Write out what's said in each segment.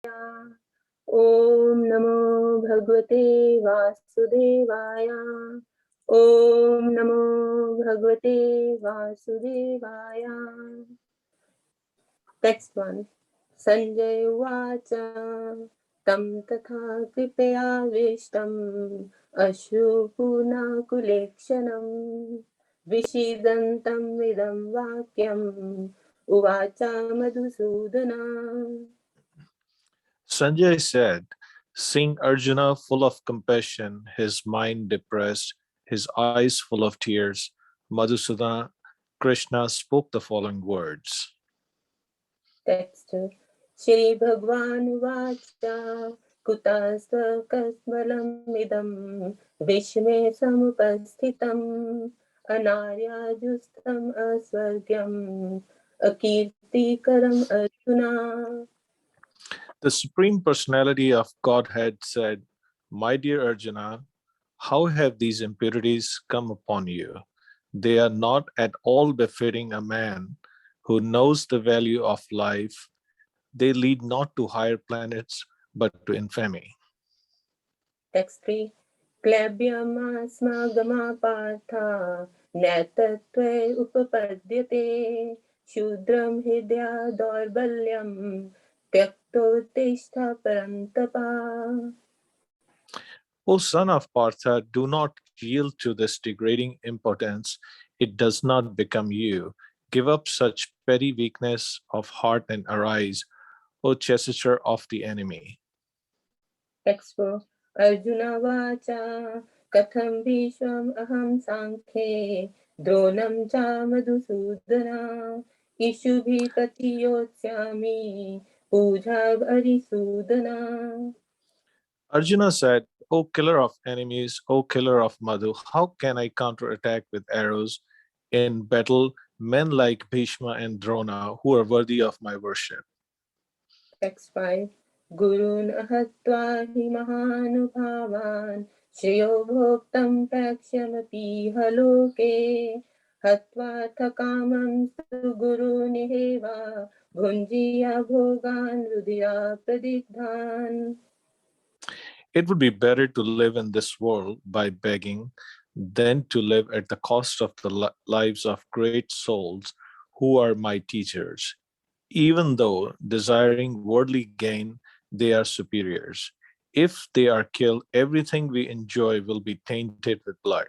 Om Namo Bhagavate Vasudevaya. Om Namo Bhagavate Vasudevaya. Text 1. Sanjay Uvacha Tam Tatha Kripayavishtam Ashupuna Kulekshanam Vishidantam Vidam Vakyam Uvacha Madhusudana. Sanjay said, seeing Arjuna full of compassion, his mind depressed, his eyes full of tears, Madhusudana, Krishna spoke the following words. Text. Shri Bhagwan Vacha Kutasta Kasmalam Idam Vishme Samupasthitam Anaryajustam Asvargyam Akirtikaram Arjuna. The Supreme Personality of Godhead said, my dear Arjuna, how have these impurities come upon you? They are not at all befitting a man who knows the value of life. They lead not to higher planets, but to infamy. Text 3. Klebyamasmagama partha Netatve upapadyate Shudram hidya dorbalyam Tyakto tishtha parantapa. O son of Partha, do not yield to this degrading impotence. It does not become you. Give up such petty weakness of heart and arise, O chastiser of the enemy. Text 4. Arjuna vacha Katham bhishwam aham sankhe Dronam cha madhusudana Ishubhi patiyotyami Puja arisudana. Arjuna said, O killer of enemies, O killer of Madhu, how can I counterattack with arrows? In battle, men like Bhishma and Drona, who are worthy of my worship. Text 5. Gurun ahatva hi mahanubhavan Shriyo bhoktam prakshamapi haloke Hatva thakamam su guru niheva Bhunjiya bhogan rudya pradigdhan. It would be better to live in this world by begging than to live at the cost of the lives of great souls who are my teachers. Even though desiring worldly gain, they are superiors. If they are killed, everything we enjoy will be tainted with blood.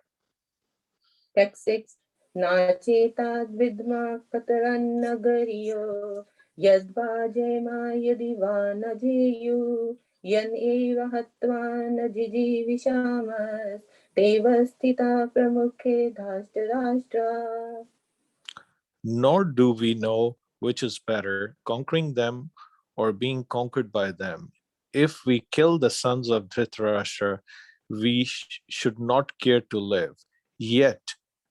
Text 6. Nachetad vidma kataran nagariyo Yadvajema yadiva najeyu Yan eva hatva najijivishamas Devastita pramukhe dhashtarashtra. Nor do we know which is better, conquering them or being conquered by them. If we kill the sons of Dhritarashtra, we should not care to live. Yet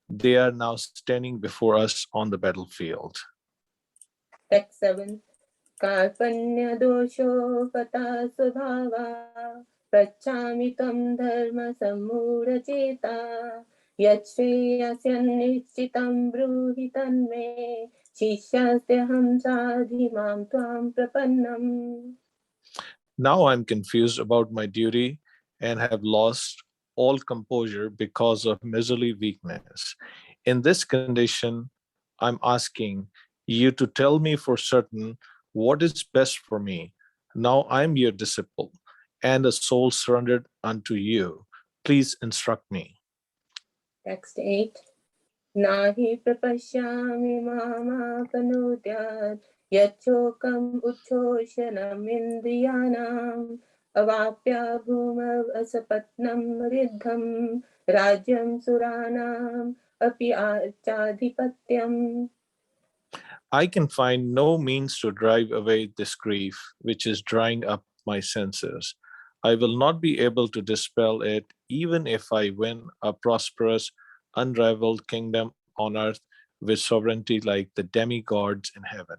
they are now standing before us on the battlefield. Text 7. Karpanya dosho pata svabhava Prachami tam dharma samura cheta Yachreyasya nichitam bruhi tanme Shishyasteham sadhimam tvam prapannam. Now I'm confused about my duty and have lost all composure because of miserly weakness. In this condition, I'm asking you to tell me for certain what is best for me. Now I'm your disciple and a soul surrendered unto you. Please instruct me. Text 8. Nahi prapashyami mamapanudhyat Yachokam uchoshanam indriyanam Avapya bhumav asapatnam riddham Rajyam suranam api archadhipatyam. I can find no means to drive away this grief, which is drying up my senses. I will not be able to dispel it, even if I win a prosperous, unrivaled kingdom on earth with sovereignty like the demigods in heaven.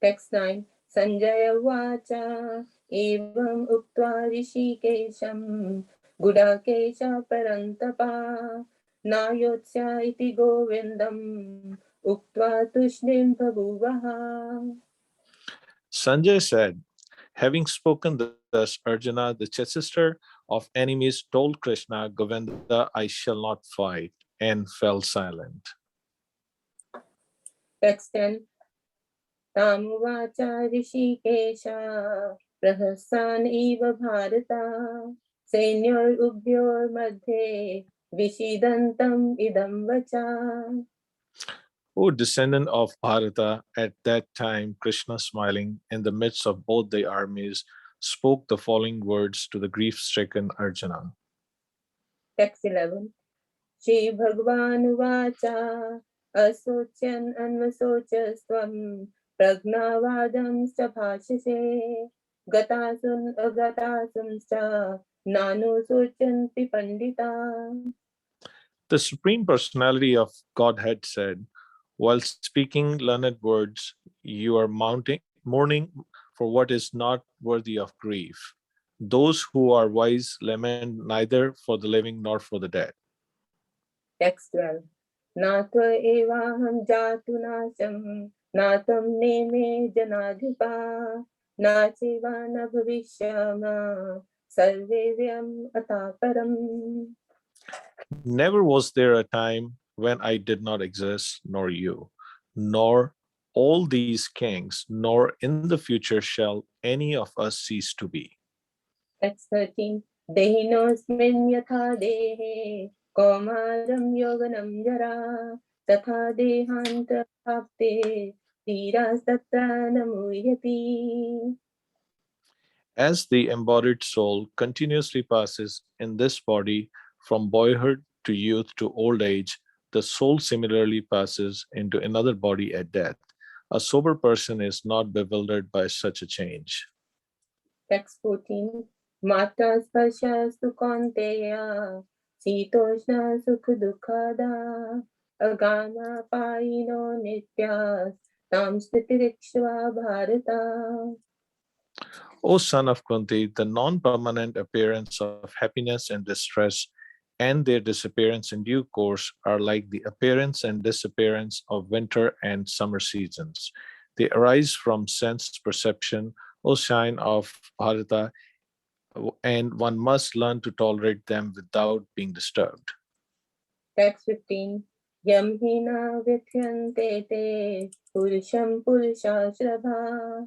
Text 9. Sanjaya vacha evam uktva rishikesham Gudakesha parantapa Nayotsya iti govindam Uktva tushnim bhabuvaha. Sanjay said, Having spoken thus, Arjuna, the chessister of enemies, told Krishna, Govinda, I shall not fight, and fell silent. Text 10. Tamuvacha Rishikesha Prahasan Eva Bharata Senyor Ubhyor Madhe Vishidantam Idam Vacha. O descendant of Bharata, at that time Krishna, smiling in the midst of both the armies, spoke the following words to the grief-stricken Arjuna. Text 11. Shri Bhagwan Vacha Asocyan Anvasochasvam Pragnavadam Sabhashase Gatasun Agatasun Sa Nanu Sochanti Pandita. The Supreme Personality of Godhead said, while speaking learned words, you are mourning for what is not worthy of grief. Those who are wise lament neither for the living nor for the dead. Text 12. Natva evaham jatu nasham natam neme janadhipa nachiva na bhavishyama sarvevyam ataparam. Never was there a time when I did not exist, nor you, nor all these kings, nor in the future shall any of us cease to be. Text 13. Dehinosmin yatha dehe kaumaram yoganam jara tatha dehanta bhakte tiras tatra namuyati. As the embodied soul continuously passes in this body from boyhood to youth to old age, the soul similarly passes into another body at death. A sober person is not bewildered by such a change. Text 14. Mata sparsha sukanteya sitoshna sukh dukkada agama paino nityas tam stitirikshva bharata. O son of Kunti, the non permanent appearance of happiness and distress and their disappearance in due course are like the appearance and disappearance of winter and summer seasons. They arise from sense perception, O sign of Bharata, and one must learn to tolerate them without being disturbed. Text 15. Yam hina vithyante te purusham purushashrabha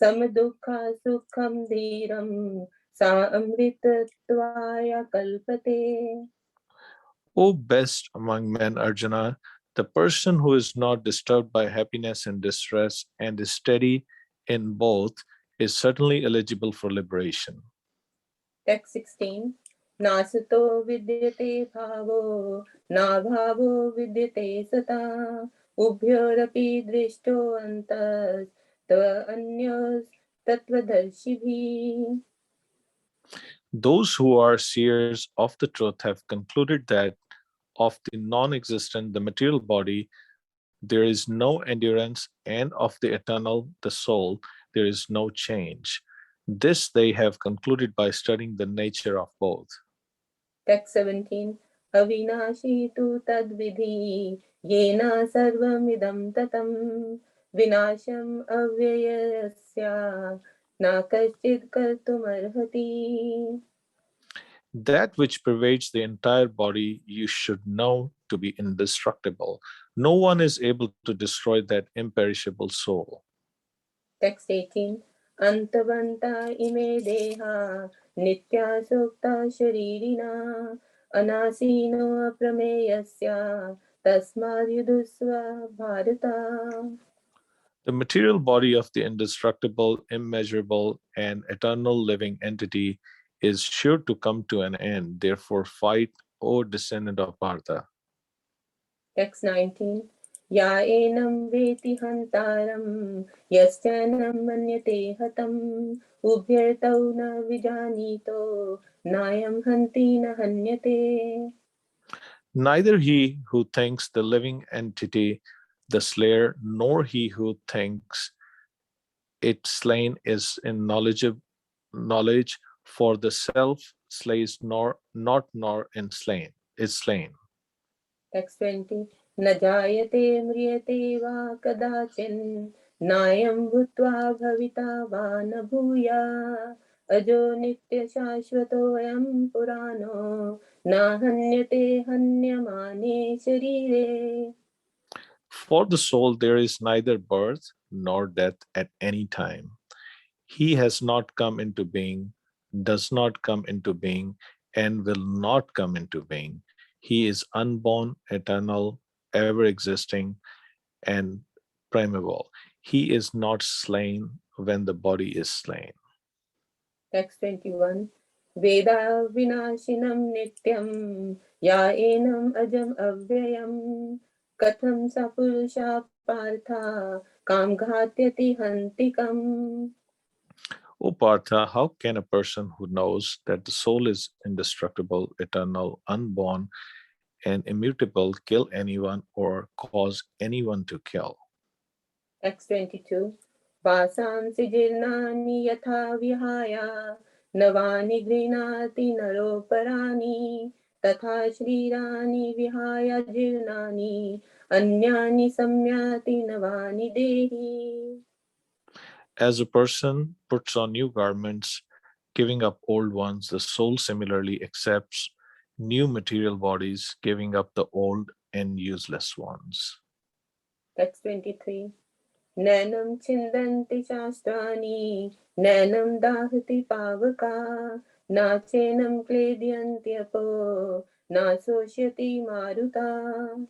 samadukha sukham dhiram sa amritatvaya kalpate. O best among men, Arjuna, the person who is not disturbed by happiness and distress and is steady in both is certainly eligible for liberation. Text 16. Nasuto vidyate bhavo na bhavo vidyate sata ubhyorapi drishto antas tva anyos tattvadarshibhi. Those who are seers of the truth have concluded that of the non existent, the material body, there is no endurance, and of the eternal, the soul, there is no change. This they have concluded by studying the nature of both. Text 17. Avinashi tu tadvidhi yena sarvamidam tatam vinasham avyayasya na kaschid kartumarhati. That which pervades the entire body you should know to be indestructible. No one is able to destroy that imperishable soul. Text 18. Antavanta ime deha nitya sukta sharirina anasino aprameyasya tasmad yudusva bharata. The material body of the indestructible, immeasurable, and eternal living entity is sure to come to an end. Therefore, fight, O descendant of Bharata. Text 19. Ya enam veti hantaram yasyanam manyate hatam ubhyartau na vijanito nayam hanti na hanyate. Neither he who thinks the living entity the slayer, nor he who thinks it slain is in knowledge, for the self slays nor not nor in slain is slain. Text 20. Na jayate mriyate va kadachin नायं भूत्वा भविता वा न भूया अजो नित्यशाश्वतोऽयं पुराणो न हन्यते हन्यमाने शरीरे. For the soul, there is neither birth nor death at any time. He has not come into being, does not come into being, and will not come into being. He is unborn, eternal, ever existing, and primeval. He is not slain when the body is slain. Text 21. Veda vinashinam nityam ya enam ajam avyayam katham sapurusha partha kam ghatyati hantikam. O Partha, how can a person who knows that the soul is indestructible, eternal, unborn, and immutable kill anyone or cause anyone to kill? Text 22. Vasansi jirnani yatha vihaya navani grinati naroparani तथा शरीराणि विहाय जीर्णानि अन्यानि संयाति नवानि देहि. As a person puts on new garments, giving up old ones, the soul similarly accepts new material bodies, giving up the old and useless ones. Text 23. Nanam chindanti shastrani, nanam dahati pavaka, na chenam kledyanti apo, na soshyati maruta.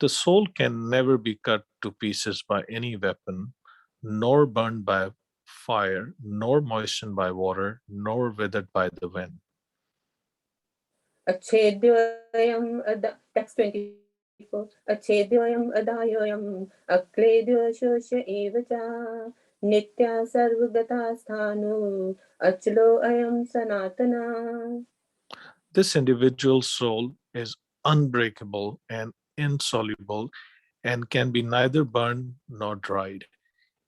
The soul can never be cut to pieces by any weapon, nor burned by fire, nor moistened by water, nor withered by the wind. Text 24. Achedyoyam adayoyam akledyo shosya evacha nitya sarvagata sthanu achlo ayam sanatana. This individual soul is unbreakable and insoluble and can be neither burned nor dried.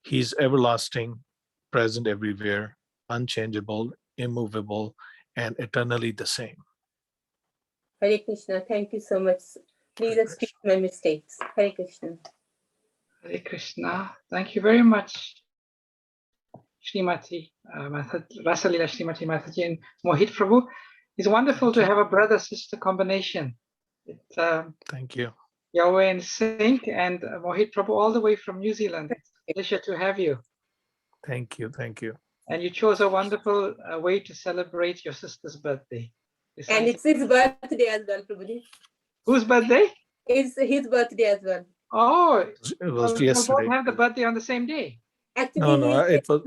He is everlasting, present everywhere, unchangeable, immovable, and eternally the same. Hare Krishna. Thank you so much. Please Hare excuse Krishna. my mistakes. Hare Krishna. Hare Krishna. Thank you very much, Srimati, Rasalila Srimati Mataji and Mohit Prabhu. It's wonderful to have a brother-sister combination. Thank you. Yahweh and Saint and Mohit Prabhu all the way from New Zealand. It's a pleasure to have you. Thank you. Thank you. And you chose a wonderful way to celebrate your sister's birthday. And it's his birthday as well, Prabhuji. Whose birthday? It's his birthday as well. Oh, It was we'll yesterday. both have the birthday on the same day. Actually, No, it was.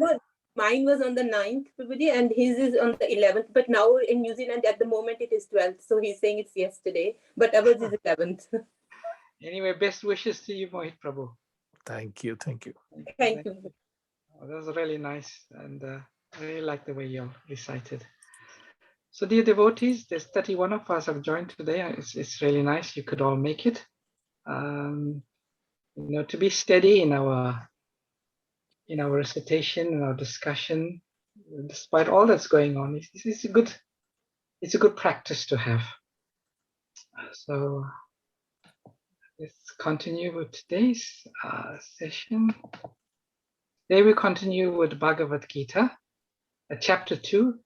Mine was on the 9th, Prabhuji, and his is on the 11th. But now in New Zealand, at the moment, it is 12th. So he's saying it's yesterday, but ours is 11th. Anyway, best wishes to you, Mohit Prabhu. Thank you. Thank you. Thank you. Oh, that was really nice, and I really like the way you recited. So, dear devotees, there's 31 of us have joined today. It's really nice. You could all make it. To be steady in our recitation, in our discussion, despite all that's going on, it's a good practice to have. So let's continue with today's session. Today we continue with Bhagavad Gita, chapter 2,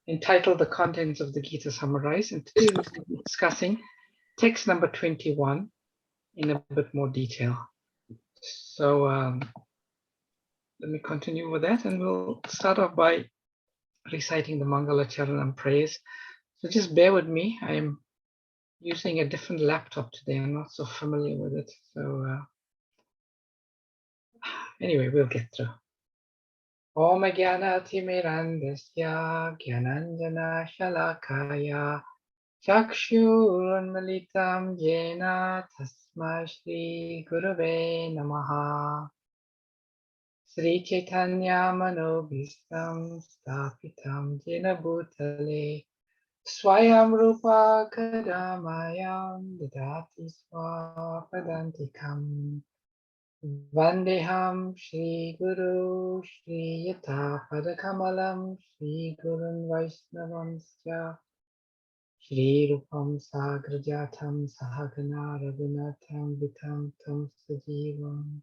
entitled The Contents of the Gita Summarized. And today we'll be discussing text number 21 in a bit more detail. So let me continue with that, and we'll start off by reciting the Mangala Charanam prayers. So just bear with me. I am using a different laptop today. I'm not so familiar with it. So anyway, we'll get through. Om Jnana Timirandasya Jnananjana Shalakaya Chakshurunmilitam Jena Tasma Shri Gurave Namaha Sri Chaitanya Manobhistam Stapitam Jena Bhutale Swayam Rupa Kadamayam Dadati Swapadantikam Vandeham Shri Guru Shri Yata Padakamalam Shri Gurun Vaisnavamsya Shri Rupam Sagrajatam Sahagana Raghunatam Vitam Tam Sajivam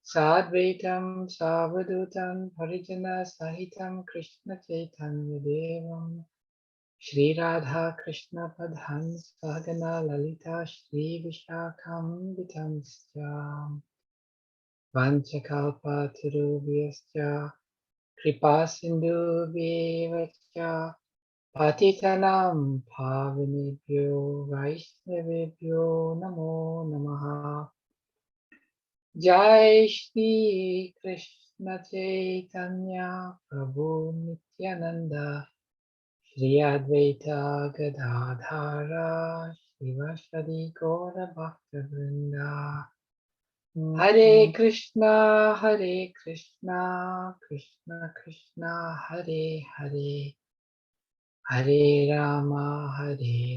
Sadvaitam Savadutam Harijana Sahitam Krishna Chaitanya Devam Shri Radha Krishna Padhan Sahagana Lalita Shri Vishakam Vitamsya Vanchakalpa Tirubhyascha Kripa Sindhu Vyevachcha Patitanam Pavanebhyo Vaishnavebhyo Namo Namaha Jai Shri Krishna Chaitanya Prabhu Nityananda Shri Advaita Gadadhara Shivashadi Gaura Bhakta Vrinda Hare Krishna Krishna Krishna Hare Hare Hare Rama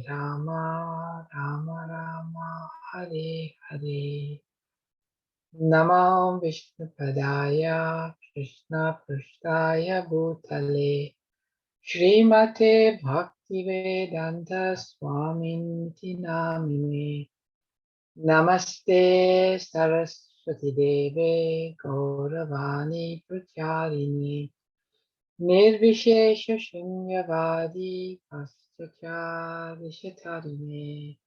Rama Rama Hare Hare Namam Vishnupadaya Krishna Prasthaya Bhutale Srimate Bhaktivedanta Swaminiti Namine Namaste Saraswati Deve Gauravani Pracharini Nirvishesha Shunyavadi Paschatya Vishatarine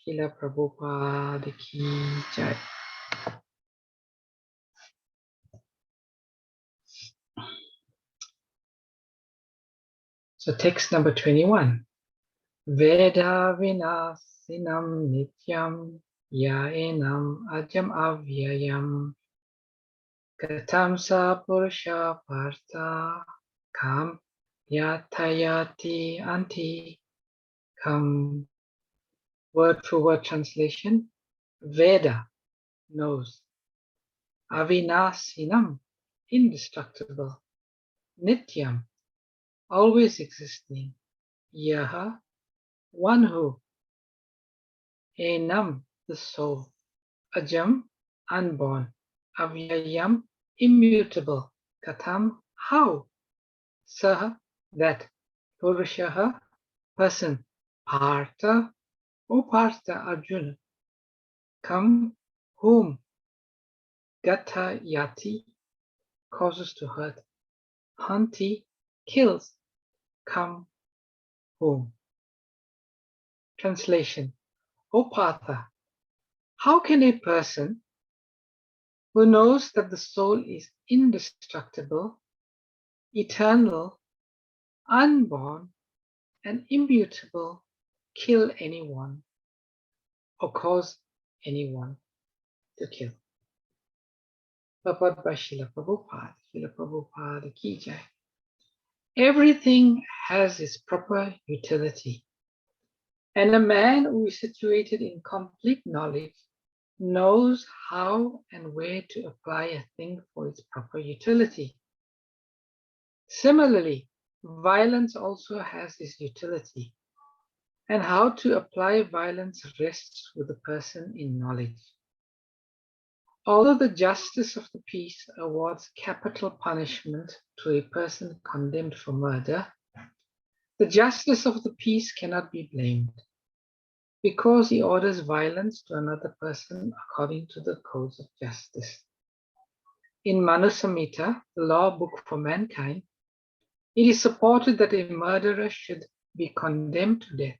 Srila Prabhupada Ki Jai. So text number 21. Veda vinasinam nityam yaenam ajam avyayam katam sa purusha partha kam yatayati anti kam. Word for word translation. Veda knows. Avinasinam indestructible. Nityam always existing. Yaha one who. Enam the soul. Ajam unborn. Avyayam immutable. Katam how. Saha that. Purushaha person. Partha O Partha Arjuna. Kam whom. Gata yati causes to hurt. Hanti kills. Kam whom. Translation. O Partha, how can a person who knows that the soul is indestructible, eternal, unborn, and immutable kill anyone or cause anyone to kill? Purport by Srila Prabhupada. Srila Prabhupada Ki Jai. Everything has its proper utility, and a man who is situated in complete knowledge knows how and where to apply a thing for its proper utility. Similarly, violence also has its utility, and how to apply violence rests with the person in knowledge. Although the justice of the peace awards capital punishment to a person condemned for murder, the justice of the peace cannot be blamed, because he orders violence to another person according to the codes of justice. In Manu Samhita, the law book for mankind, it is supported that a murderer should be condemned to death,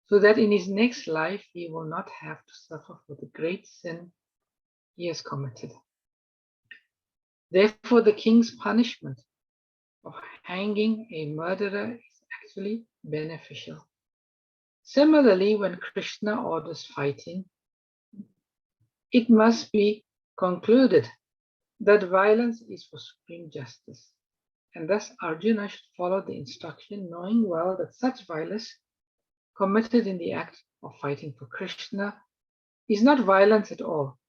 so that in his next life he will not have to suffer for the great sin he has committed. Therefore, the king's punishment of hanging a murderer is actually beneficial. Similarly, when Krishna orders fighting, it must be concluded that violence is for supreme justice, and thus Arjuna should follow the instruction, knowing well that such violence committed in the act of fighting for Krishna is not violence at all,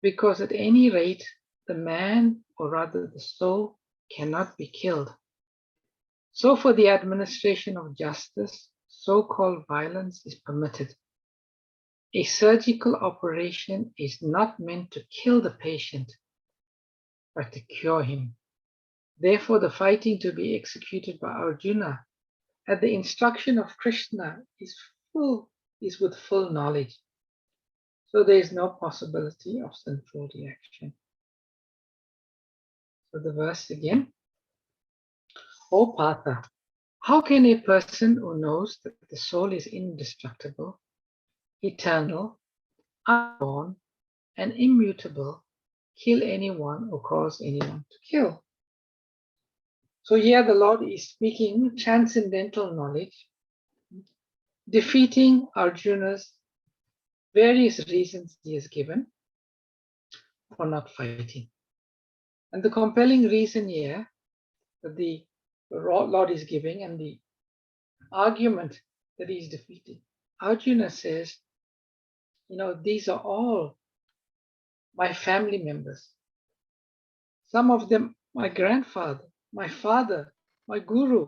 because at any rate the man, or rather the soul, cannot be killed. So for the administration of justice, so-called violence is permitted. A surgical operation is not meant to kill the patient, but to cure him. Therefore, the fighting to be executed by Arjuna at the instruction of Krishna is with full knowledge. So there is no possibility of sinful reaction. So the verse again. O Partha, how can a person who knows that the soul is indestructible, eternal, unborn, and immutable kill anyone or cause anyone to kill? So here the Lord is speaking transcendental knowledge, defeating Arjuna's various reasons he has given for not fighting. And the compelling reason here that the Lord is giving and the argument that he is defeating. Arjuna says, these are all my family members. Some of them, my grandfather, my father, my guru.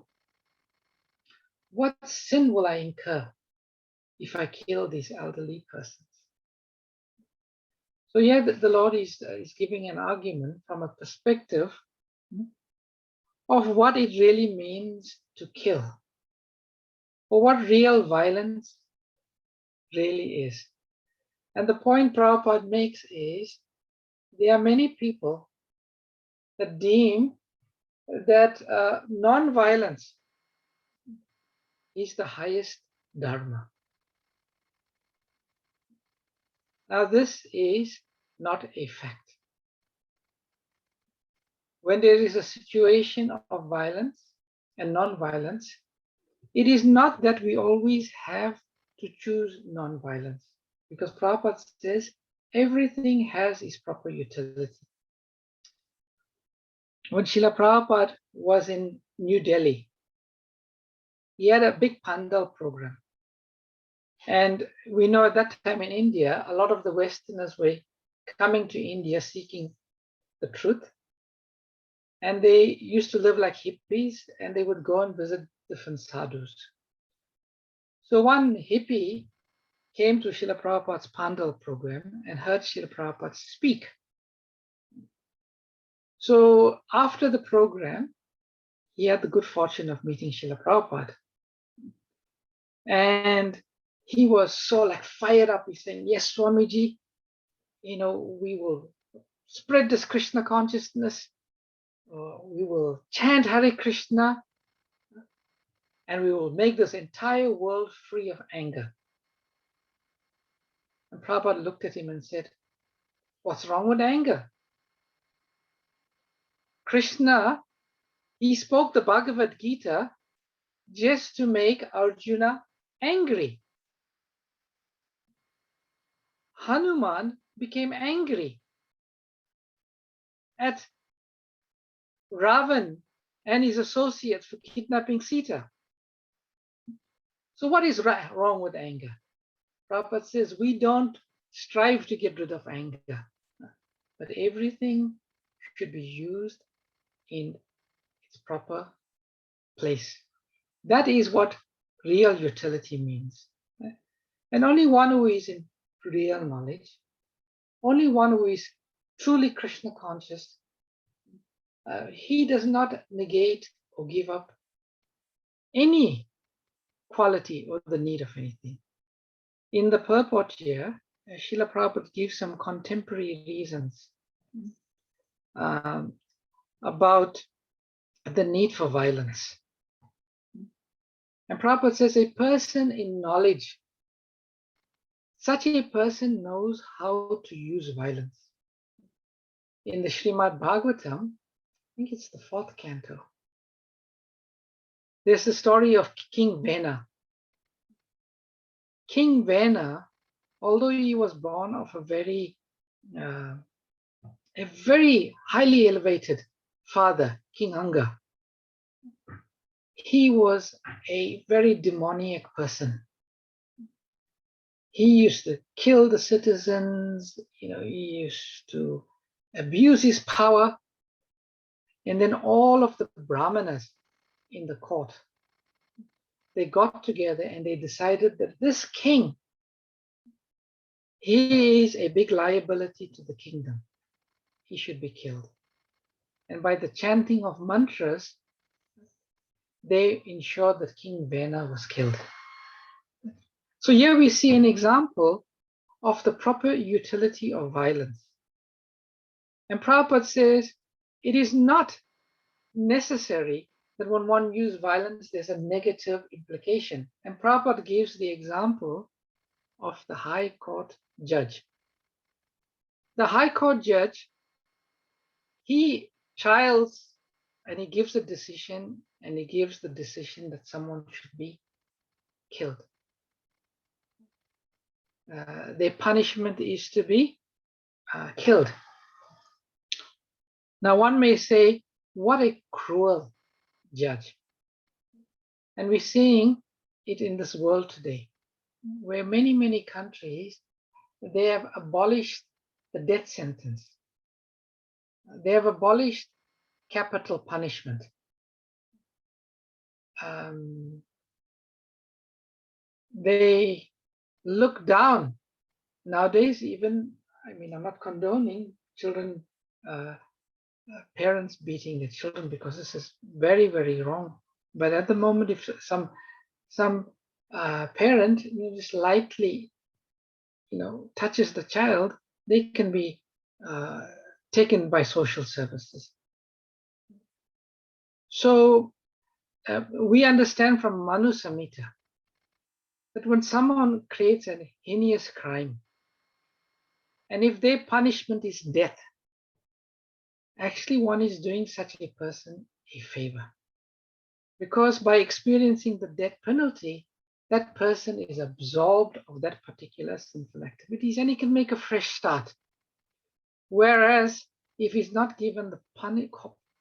What sin will I incur if I kill these elderly persons? So here the Lord is giving an argument from a perspective of what it really means to kill, or what real violence really is. And the point Prabhupada makes is there are many people that deem that non-violence is the highest dharma. Now this is not a fact. When there is a situation of violence and non-violence, it is not that we always have to choose non-violence, because Prabhupada says everything has its proper utility. When Srila Prabhupada was in New Delhi, he had a big Pandal program. And we know at that time in India, a lot of the Westerners were coming to India seeking the truth. And they used to live like hippies, and they would go and visit different sadhus. So one hippie came to Srila Prabhupada's Pandal program and heard Srila Prabhupada speak. So after the program, he had the good fortune of meeting Srila Prabhupada. And he was so fired up. He's saying, yes, Swamiji, we will spread this Krishna consciousness. We will chant Hare Krishna. And we will make this entire world free of anger. And Prabhupada looked at him and said, what's wrong with anger? Krishna, he spoke the Bhagavad Gita just to make Arjuna angry. Hanuman became angry at Ravan and his associates for kidnapping Sita. So what is wrong with anger? Prabhupada says we don't strive to get rid of anger, but everything should be used in its proper place. That is what real utility means. And only one who is in real knowledge, only one who is truly Krishna conscious, he does not negate or give up any quality or the need of anything. In the purport here, Srila Prabhupada gives some contemporary reasons about the need for violence. And Prabhupada says a person in knowledge, such a person knows how to use violence. In the Srimad Bhagavatam, I think it's the 4th canto, there's the story of King Vena. King Vena, although he was born of a very highly elevated father, King Anga, he was a very demoniac person. He used to kill the citizens, he used to abuse his power. And then all of the Brahmanas in the court, they got together and they decided that this king, he is a big liability to the kingdom. He should be killed. And by the chanting of mantras, they ensured that King Vena was killed. So here we see an example of the proper utility of violence. And Prabhupada says it is not necessary that when one uses violence, there's a negative implication. And Prabhupada gives the example of the High Court judge. The High Court judge, he trials and he gives a decision, and he gives the decision that someone should be killed. Their punishment is to be killed. Now one may say, what a cruel judge. And we're seeing it in this world today, where many countries, they have abolished the death sentence. They have abolished capital punishment. They look down nowadays, even, I mean, I'm not condoning children, parents beating their children, because this is very wrong. But at the moment, if some parent just lightly, touches the child, they can be taken by social services. So we understand from Manu Samhita that when someone creates a heinous crime, and if their punishment is death, actually one is doing such a person a favor. Because by experiencing the death penalty, that person is absolved of that particular sinful activities, and he can make a fresh start. Whereas if he's not given the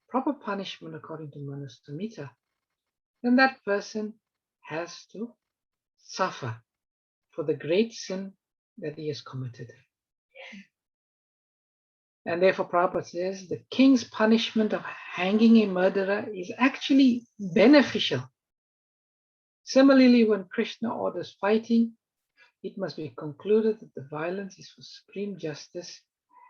proper punishment according to Manu Samhita, then that person has to suffer for the great sin that he has committed. And therefore Prabhupada says the king's punishment of hanging a murderer is actually beneficial. Similarly, when Krishna orders fighting, it must be concluded that the violence is for supreme justice,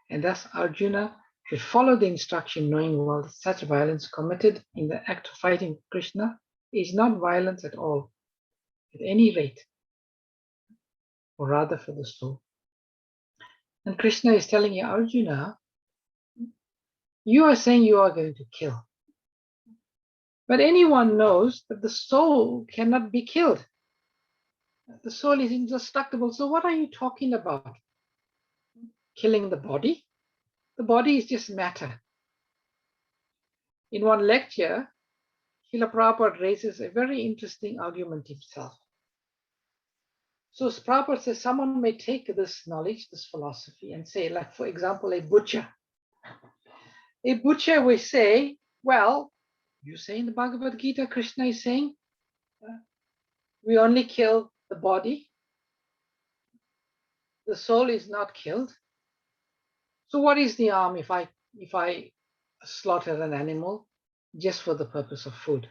and thus Arjuna should follow the instruction, knowing well that such violence committed in the act of fighting Krishna is not violence at all, at any rate, or rather for the soul. And Krishna is telling you, Arjuna, you are saying you are going to kill. But anyone knows that the soul cannot be killed. The soul is indestructible. So what are you talking about? Killing the body? The body is just matter. In one lecture, Srila Prabhupada raises a very interesting argument himself. So Prabhupada says someone may take this knowledge, this philosophy, and say, like, for example, a butcher. A butcher will say, well, you say in the Bhagavad Gita, Krishna is saying, we only kill the body. The soul is not killed. So what is the harm if I slaughter an animal just for the purpose of food?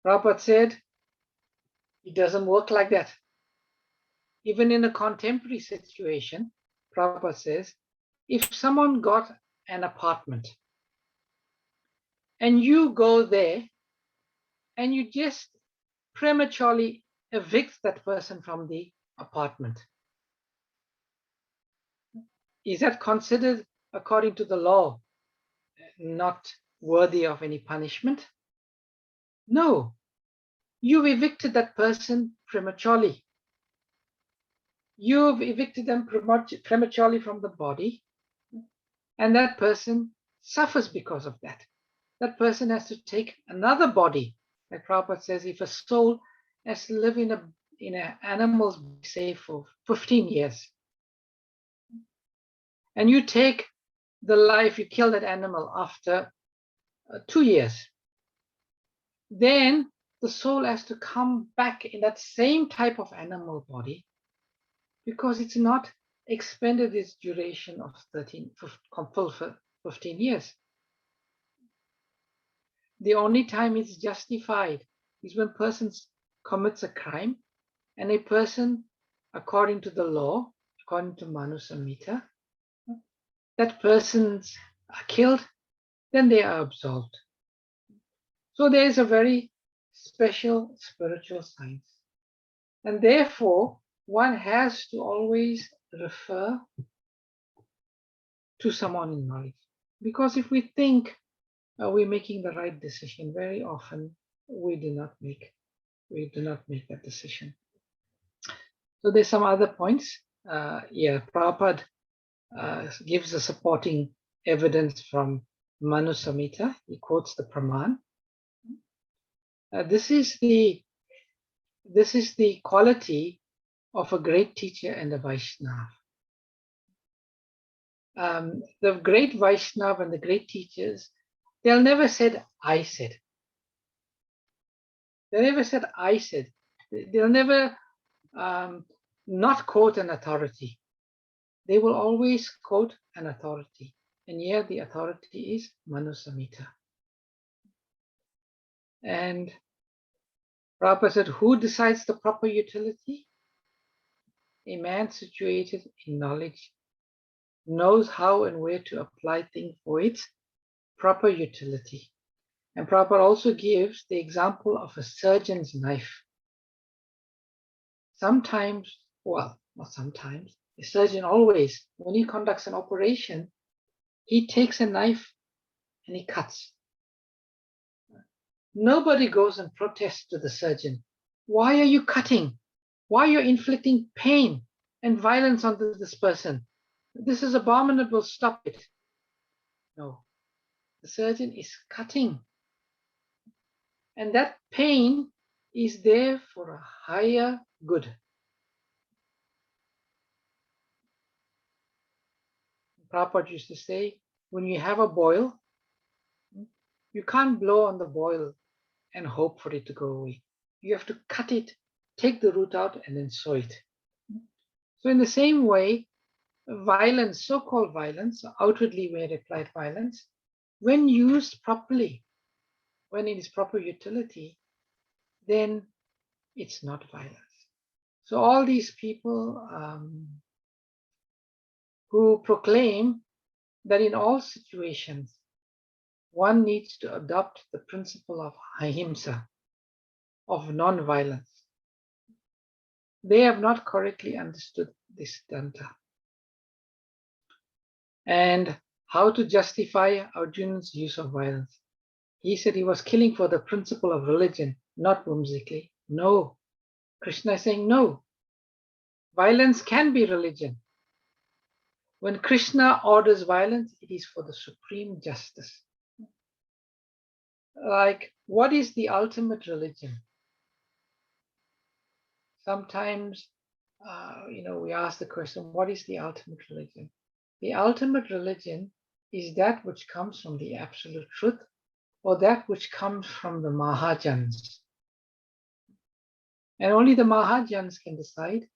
Prabhupada said, it doesn't work like that. Even in a contemporary situation, Prabhupada says, if someone got an apartment and you go there and you just prematurely evict that person from the apartment, is that considered, according to the law, not worthy of any punishment? No. You've evicted that person prematurely. You've evicted them prematurely from the body, and that person suffers because of that. That person has to take another body. Like Prabhupada says, if a soul has to live in an animal's body, say, for 15 years, and you take the life, you kill that animal after 2 years, then the soul has to come back in that same type of animal body, because it's not expended its duration of 15 years. The only time it's justified is when a person commits a crime, and a person, according to the law, according to Manu Samhita, that persons are killed, then they are absolved. So there is a very special spiritual science. And therefore, one has to always refer to someone in knowledge. Because if we think we're making the right decision, very often we do not make that decision. So there's some other points. Prabhupada gives a supporting evidence from Manu Samhita. He quotes the Praman. This is the quality of a great teacher and a Vaishnava. The great Vaishnava and the great teachers, they'll never said, I said. They never said, I said. They'll never not quote an authority. They will always quote an authority. And here the authority is Manu Samhita. And Prabhupada said, who decides the proper utility? A man situated in knowledge knows how and where to apply things for its proper utility. And Prabhupada also gives the example of a surgeon's knife. Sometimes, well, not sometimes, a surgeon always, when he conducts an operation, he takes a knife and he cuts. Nobody goes and protests to the surgeon. Why are you cutting? Why are you inflicting pain and violence on this person? This is abominable, stop it. No, the surgeon is cutting. And that pain is there for a higher good. Prabhupada used to say, when you have a boil, you can't blow on the boil and hope for it to go away. You have to cut it, take the root out, and then sow it. So in the same way, violence, so-called violence, outwardly we applied violence, when used properly, when in its proper utility, then it's not violence. So all these people who proclaim that in all situations, one needs to adopt the principle of ahimsa, of non-violence. They have not correctly understood this danta. And how to justify Arjuna's use of violence. He said he was killing for the principle of religion, not whimsically. No. Krishna is saying no. Violence can be religion. When Krishna orders violence, it is for the supreme justice. Like, what is the ultimate religion? Sometimes, we ask the question, what is the ultimate religion? The ultimate religion is that which comes from the absolute truth, or that which comes from the Mahajans. And only the Mahajans can decide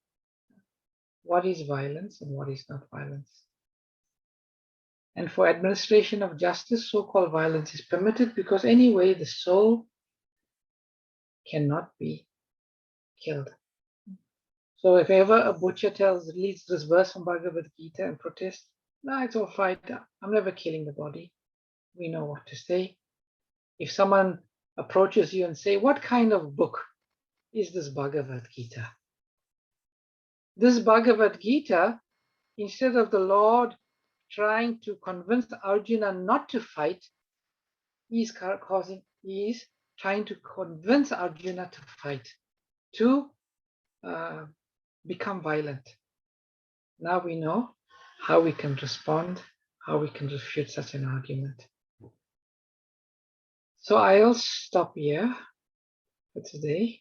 what is violence and what is not violence. And for administration of justice, so-called violence is permitted because anyway, the soul cannot be killed. So if ever a butcher reads this verse from Bhagavad Gita and protests, no, it's all right, I'm never killing the body. We know what to say. If someone approaches you and say, what kind of book is this Bhagavad Gita? This Bhagavad Gita, instead of the Lord trying to convince Arjuna not to fight, he is trying to convince Arjuna to fight, to become violent. Now we know how we can respond, how we can refute such an argument. So I'll stop here for today.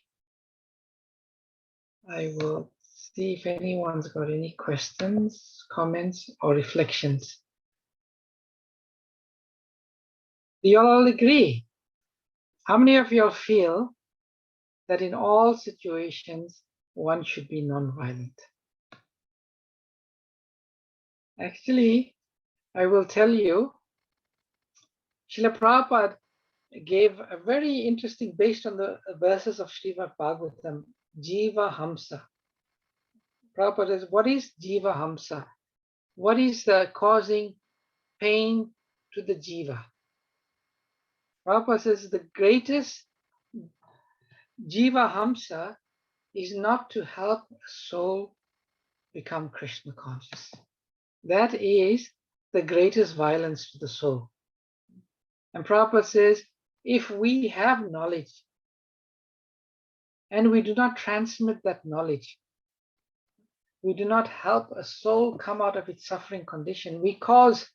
I will see if anyone's got any questions, comments, or reflections. Do you all agree? How many of you all feel that in all situations, one should be non-violent? Actually, I will tell you, Srila Prabhupada gave a very interesting, based on the verses of Srimad Bhagavatam, Jiva Hamsa. Prabhupada says, what is Jiva Hamsa? What is causing pain to the Jiva? Prabhupada says the greatest Jiva Hamsa is not to help a soul become Krishna conscious. That is the greatest violence to the soul. And Prabhupada says, if we have knowledge and we do not transmit that knowledge, we do not help a soul come out of its suffering condition, we cause,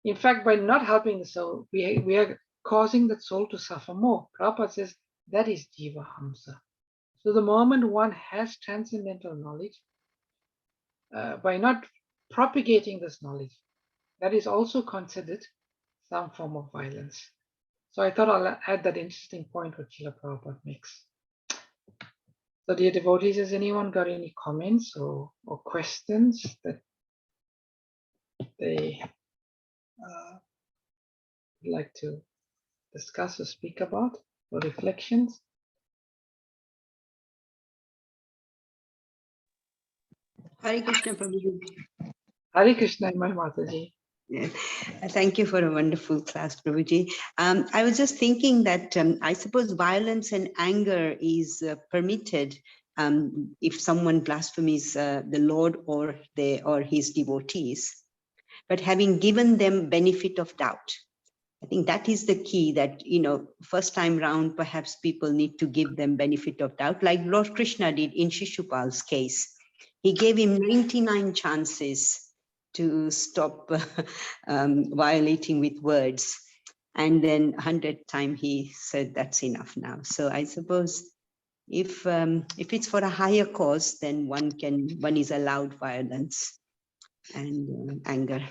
in fact, by not helping the soul, we are causing that soul to suffer more. Prabhupada says that is Jiva Hamsa. So the moment one has transcendental knowledge, by not propagating this knowledge, that is also considered some form of violence. So I thought I'll add that interesting point what Srila Prabhupada makes. So dear devotees, has anyone got any comments or questions that they would like to discuss or speak about, or reflections? Hare Krishna, Prabhu. Hare Krishna, my Mataji. Yeah. Thank you for a wonderful class, Prabhuji. I was just thinking that I suppose violence and anger is permitted if someone blasphemes the Lord or his devotees, but having given them benefit of doubt. I think that is the key, that, first time round, perhaps people need to give them benefit of doubt, like Lord Krishna did in Shishupal's case. He gave him 99 chances to stop violating with words. And then 100th time he said, that's enough now. So I suppose if it's for a higher cause, then one is allowed violence and anger.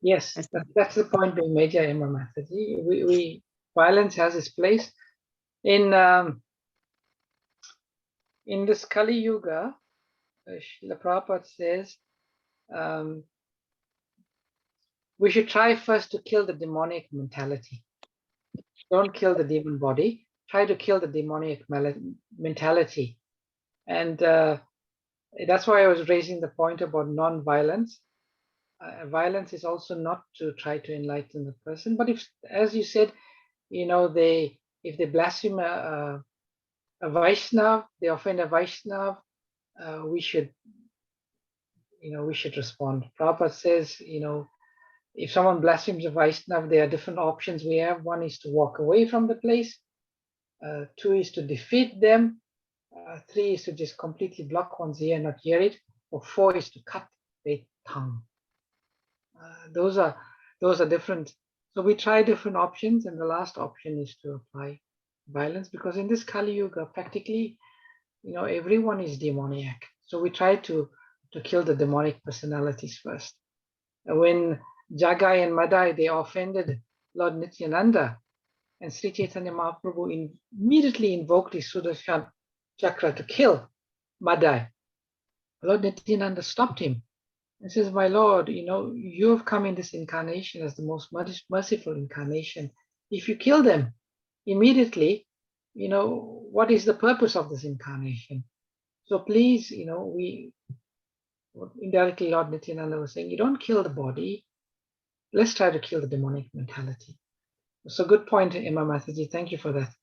Yes, that's the point being made here, Emma Mataji. We violence has its place. In this Kali Yuga, Srila Prabhupada says, we should try first to kill the demonic mentality. Don't kill the demon body. Try to kill the demonic mentality. And that's why I was raising the point about non-violence. Violence is also not to try to enlighten the person. But if, as you said, if they blaspheme a Vaishnav, they offend a Vaishnav, we should respond. Prabhupada says, if someone blasphemes a Vaishnav, there are different options we have. One is to walk away from the place. 2 is to defeat them. 3 is to just completely block one's ear and not hear it. Or 4 is to cut their tongue. Those are different. So we try different options, and the last option is to apply violence, because in this Kali Yuga, practically, everyone is demoniac. So we try to kill the demonic personalities first. When Jagai and Madai, they offended Lord Nityananda, and Sri Chaitanya Mahaprabhu immediately invoked his Sudarshan Chakra to kill Madai. Lord Nityananda stopped him and says, my Lord, you have come in this incarnation as the most merciful incarnation. If you kill them immediately, what is the purpose of this incarnation? So please, indirectly Lord Nityananda was saying, you don't kill the body. Let's try to kill the demonic mentality. So good point, Emma Mataji. Thank you for that.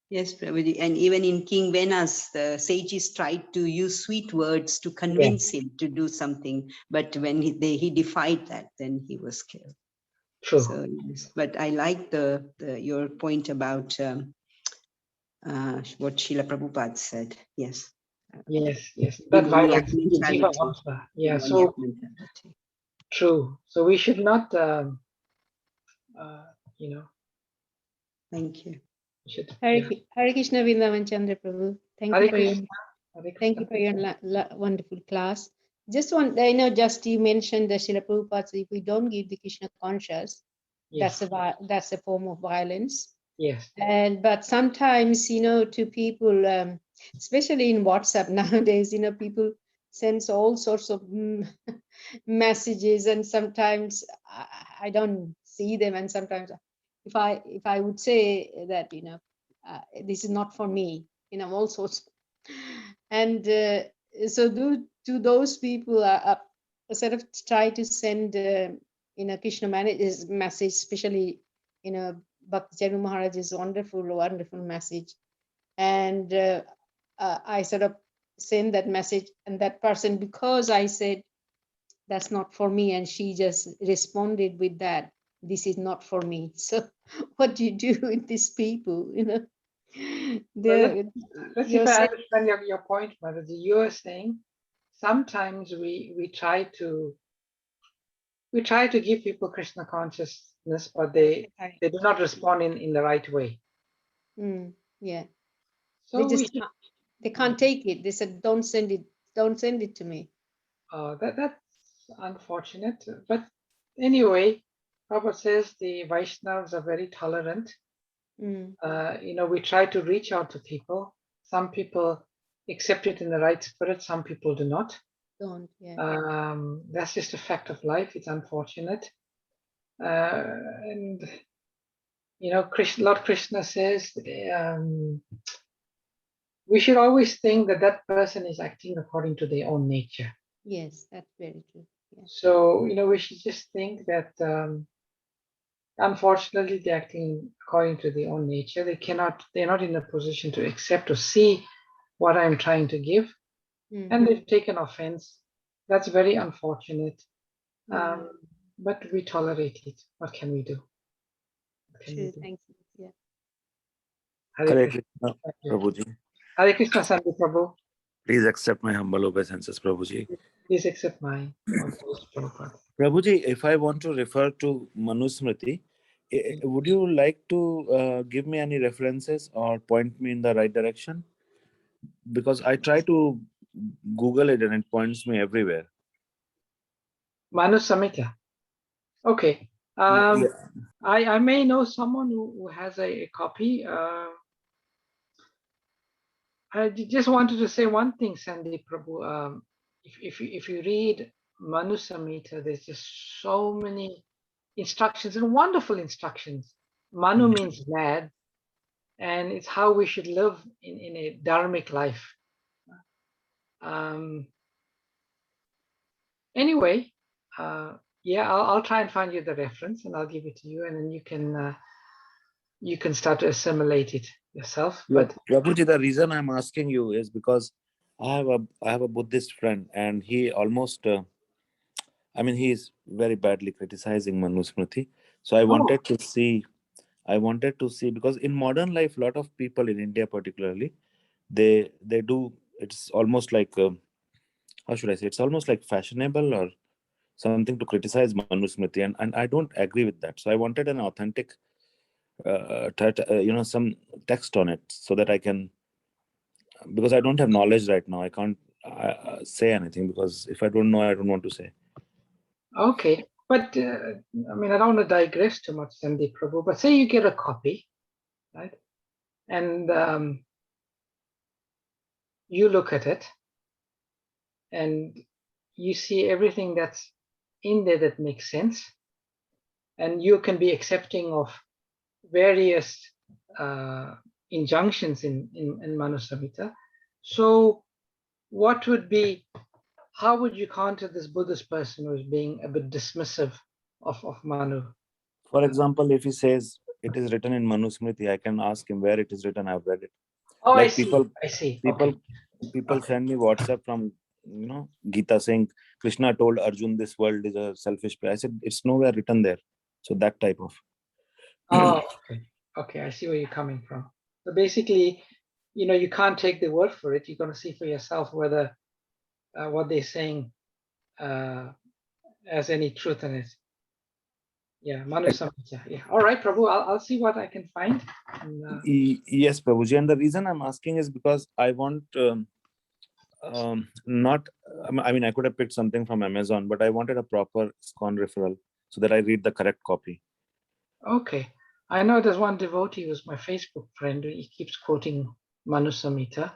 Yes, Prabhuji. And even in King Venas, the sages tried to use sweet words to convince him to do something. But when he defied that, then he was killed. True. So, yes. But I like your point about what Srila Prabhupada said. Yes. Yes. That violence, Jiva Hamsa. Yeah, so mentality. True. So we should not, Thank you. Hare Krishna, Vrindavan, Chandra, Prabhu. Thank you for your wonderful class. Just just you mentioned the Srila Prabhupada, if we don't give the Krishna conscious, yes. that's a form of violence. Yes. But sometimes, to people, especially in WhatsApp nowadays, people sends all sorts of messages, and sometimes I don't see them, and sometimes if I would say that this is not for me, all sorts, and so do those people sort of try to send Krishna message, especially Bhakti Charu Maharaj's wonderful message, and I sort of send that message, and that person, because I said that's not for me, and she just responded with that, this is not for me. So what do you do with these people, you know? Well, let's see if You're I saying, understand your point, Mataji. You are saying sometimes we try to give people Krishna consciousness, but they do not respond in the right way. yeah, So they can't take it. They said, don't send it to me. that's unfortunate. But anyway, Prabhupada says the Vaishnavas are very tolerant. We try to reach out to people. Some people accept it in the right spirit, some people do not. Don't, yeah. That's just a fact of life. It's unfortunate. And Lord Krishna says we should always think that that person is acting according to their own nature. Yes, that's very true. Yeah. So we should just think that unfortunately they're acting according to their own nature. They're not in a position to accept or see what I'm trying to give, and they've taken offense. That's very unfortunate. But we tolerate it. What can we do? True, thank you. Yeah. Hare Krishna, Krishna. Prabhuji. Hare Krishna, Sandhi Prabhu. Please accept my humble obeisances, Prabhuji. Please accept my Prabhupada. Prabhuji, if I want to refer to Manusmriti, would you like to give me any references or point me in the right direction? Because I try to Google it and it points me everywhere. Manu Samhita. Okay. I may know someone who has a copy. I just wanted to say one thing, Sandeep Prabhu. If you read Manu Samhita, there's just so many instructions and wonderful instructions. Manu means glad, and it's how we should live in a dharmic life. Anyway, yeah, I'll try and find you the reference, and I'll give it to you, and then you can start to assimilate it yourself. But Prabhuji, the reason I'm asking you is because I have a Buddhist friend, and he almost, he's very badly criticizing Manusmriti. So I wanted to see because in modern life, a lot of people in India, particularly, they do. It's almost like how should I say? It's almost like fashionable or something to criticize Manusmriti, and I don't agree with that. So I wanted an authentic, some text on it so that I can, because I don't have knowledge right now. I can't say anything because if I don't know, I don't want to say. okay, but I don't want to digress too much, Sandeep Prabhu. But say you get a copy, right? And you look at it, and you see everything that's in there that makes sense, and you can be accepting of various injunctions in Manu Samhita. So what would be, how would you counter this Buddhist person who is being a bit dismissive of Manu? For example, if he says it is written in Manusmriti, I can ask him where it is written. I've read it. Oh, Like I see. People send me WhatsApp from Gita saying Krishna told Arjun this world is a selfish place. I said it's nowhere written there. So that type of. Oh, okay. I see where you're coming from. So basically, you can't take the word for it. You're going to see for yourself whether what they're saying has any truth in it. Yeah, Manu Samhita. Yeah. All right, Prabhu. I'll see what I can find. And, yes, Prabhuji. And the reason I'm asking is because I want not. I could have picked something from Amazon, but I wanted a proper ISKCON referral so that I read the correct copy. Okay. I know there's one devotee who's my Facebook friend. He keeps quoting Manu Samhita.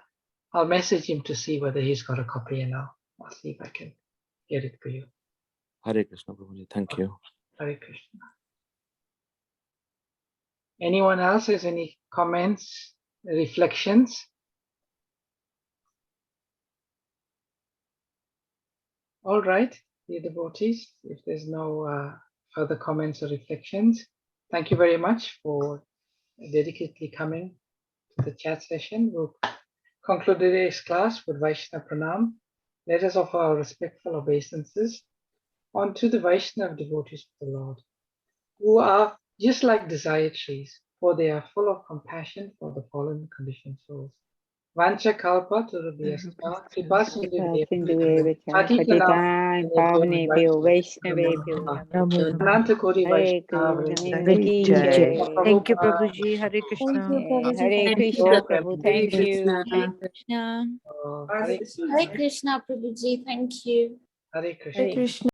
I'll message him to see whether he's got a copy, and I'll see if I can get it for you. Hare Krishna, Prabhuji. Thank you. Hare Krishna. Anyone else has any comments, reflections? All right, dear devotees, if there's no further comments or reflections, thank you very much for dedicatedly coming to the chat session. We'll conclude today's class with Vaishnava Pranam. Let us offer our respectful obeisances unto the Vaishnava devotees of the Lord, who are just like desire trees, for they are full of compassion for the fallen conditioned souls. Vancha kalpa turubhyascha kripa Patitanam Pavnebhyo Vaishnavebhyo Ananta Koti Hare Vaishnava Krishna Vrindavan. Ki Jai. Thank you, Prabhuji. Hare Krishna. Hare Krishna Prabhu, thank you. Krishna. Hare Hare Krishna, Prabhuji. Thank you. Krishna. Hare Krishna.